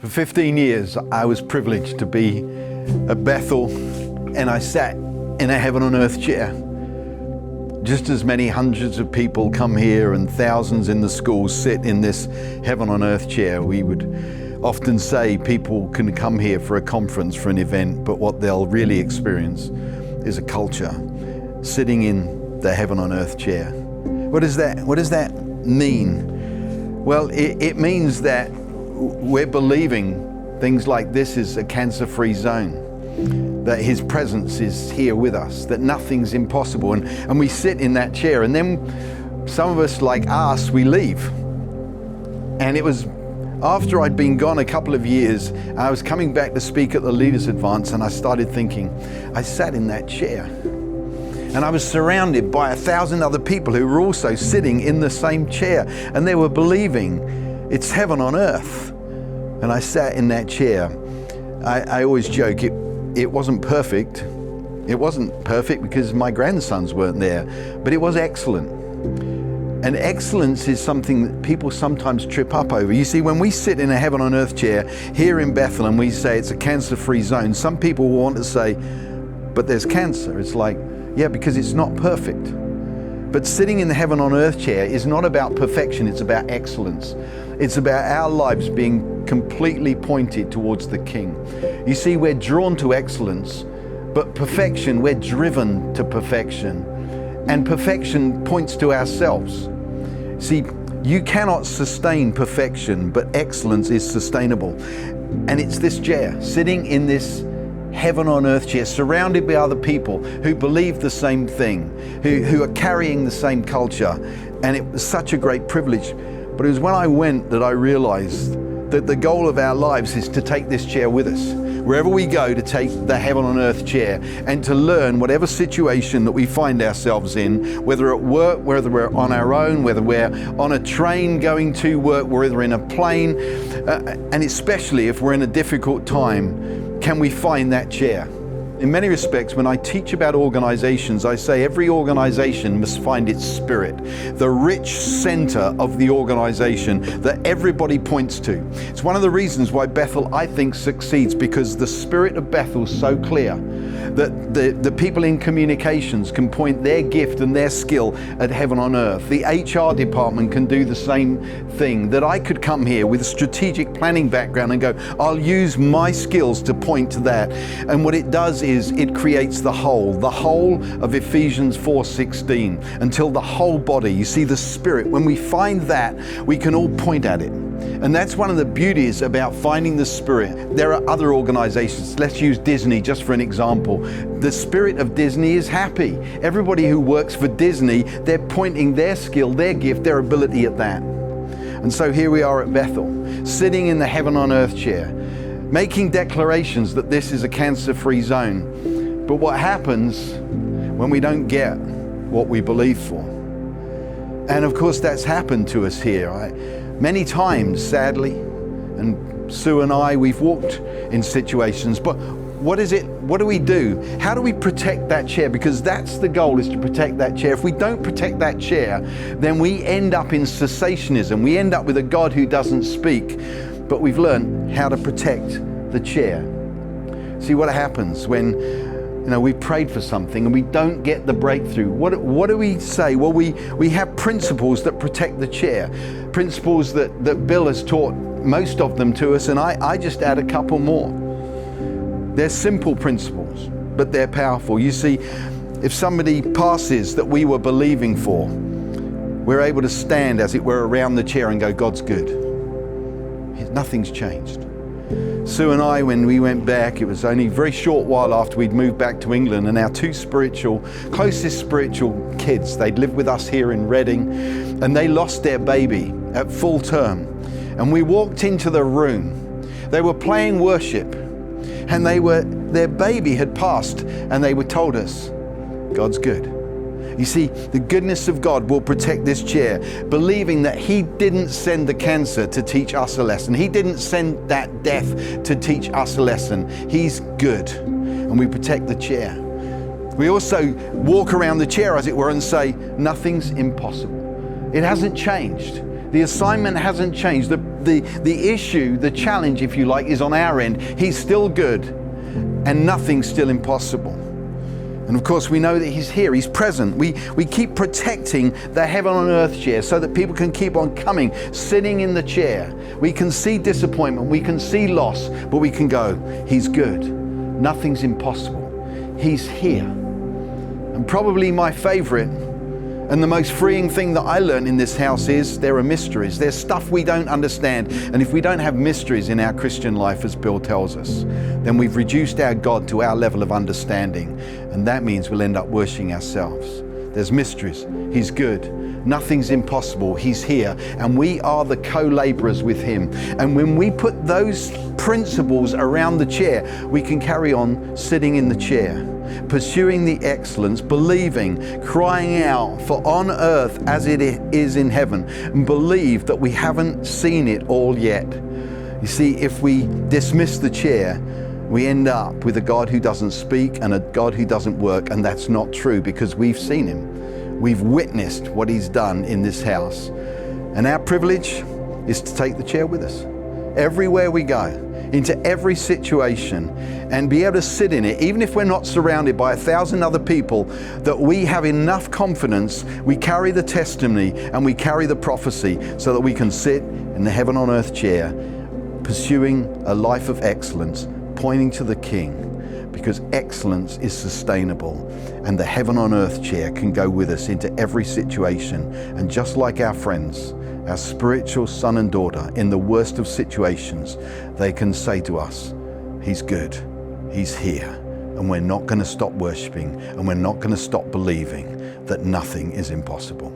For 15 years, I was privileged to be at Bethel, and I sat in a heaven on earth chair. Just as many hundreds of people come here and thousands in the schools sit in this heaven on earth chair. We would often say people can come here for a conference, for an event, but what they'll really experience is a culture sitting in the heaven on earth chair. What does that mean? Well, it means that we're believing things like this is a cancer-free zone, that His presence is here with us, that nothing's impossible. And we sit in that chair, and then some of us, like us, we leave. And it was after I'd been gone a couple of years, I was coming back to speak at the Leaders Advance, and I started thinking, I sat in that chair, and I was surrounded by 1,000 other people who were also sitting in the same chair, and they were believing it's heaven on earth. And I sat in that chair. I always joke, it wasn't perfect. It wasn't perfect because my grandsons weren't there, but it was excellent. And excellence is something that people sometimes trip up over. You see, when we sit in a heaven on earth chair here in Bethel and we say it's a cancer-free zone, some people will want to say, but there's cancer. It's like, yeah, because it's not perfect. But sitting in the heaven on earth chair is not about perfection, it's about excellence. It's about our lives being completely pointed towards the King. You see, we're drawn to excellence, but perfection, we're driven to perfection. And perfection points to ourselves. See, you cannot sustain perfection, but excellence is sustainable. And it's this chair, sitting in this heaven on earth chair, surrounded by other people who believe the same thing, who are carrying the same culture. And it was such a great privilege. But it was when I went that I realized that the goal of our lives is to take this chair with us. Wherever we go, to take the heaven on earth chair and to learn whatever situation that we find ourselves in, whether at work, whether we're on our own, whether we're on a train going to work, whether in a plane, and especially if we're in a difficult time, can we find that chair? In many respects, when I teach about organizations, I say every organization must find its spirit, the rich center of the organization that everybody points to. It's one of the reasons why Bethel, I think, succeeds, because the spirit of Bethel is so clear that the people in communications can point their gift and their skill at heaven on earth. The HR department can do the same thing, that I could come here with a strategic planning background and go, I'll use my skills to point to that. And what it does is it creates the whole of Ephesians 4:16, until the whole body, you see the spirit, when we find that, we can all point at it. And that's one of the beauties about finding the spirit. There are other organizations. Let's use Disney just for an example. The spirit of Disney is happy. Everybody who works for Disney, they're pointing their skill, their gift, their ability at that. And so here we are at Bethel, sitting in the heaven on earth chair, making declarations that this is a cancer-free zone. But what happens when we don't get what we believe for? And of course that's happened to us here, right? Many times, sadly, and Sue and I, we've walked in situations, but what do we do? How do we protect that chair? Because that's the goal, is to protect that chair. If we don't protect that chair, then we end up in cessationism. We end up with a God who doesn't speak, but we've learned how to protect the chair. See what happens when we prayed for something and we don't get the breakthrough. What do we say? Well, we have principles that protect the chair. Principles that Bill has taught most of them to us, and I just add a couple more. They're simple principles, but they're powerful. You see, if somebody passes that we were believing for, we're able to stand, as it were, around the chair and go, God's good. Nothing's changed. Sue and I, when we went back, it was only a very short while after we'd moved back to England, and our two closest spiritual kids, they'd lived with us here in Reading, and they lost their baby at full term. And we walked into the room. They were playing worship, and their baby had passed, and they were told us, God's good. You see, the goodness of God will protect this chair, believing that He didn't send the cancer to teach us a lesson. He didn't send that death to teach us a lesson. He's good, and we protect the chair. We also walk around the chair, as it were, and say, nothing's impossible. It hasn't changed. The assignment hasn't changed. the issue, the challenge, if you like, is on our end. He's still good, and nothing's still impossible. And of course, we know that He's here, He's present. We keep protecting the heaven on earth chair so that people can keep on coming, sitting in the chair. We can see disappointment, we can see loss, but we can go, He's good. Nothing's impossible. He's here. And probably my favorite and the most freeing thing that I learned in this house is there are mysteries. There's stuff we don't understand. And if we don't have mysteries in our Christian life, as Bill tells us, then we've reduced our God to our level of understanding. And that means we'll end up worshiping ourselves. There's mysteries. He's good. Nothing's impossible. He's here. And we are the co-laborers with Him. And when we put those principles around the chair, we can carry on sitting in the chair, pursuing the excellence, believing, crying out for on earth as it is in heaven, and believe that we haven't seen it all yet. You see, if we dismiss the chair, we end up with a God who doesn't speak and a God who doesn't work, and that's not true because we've seen Him. We've witnessed what He's done in this house. And our privilege is to take the chair with us everywhere we go, into every situation, and be able to sit in it, even if we're not surrounded by 1,000 other people, that we have enough confidence, we carry the testimony and we carry the prophecy so that we can sit in the heaven on earth chair, pursuing a life of excellence, pointing to the King, because excellence is sustainable, and the heaven on earth chair can go with us into every situation. And just like our friends, our spiritual son and daughter, in the worst of situations, they can say to us, He's good, He's here, and we're not going to stop worshiping, and we're not going to stop believing that nothing is impossible.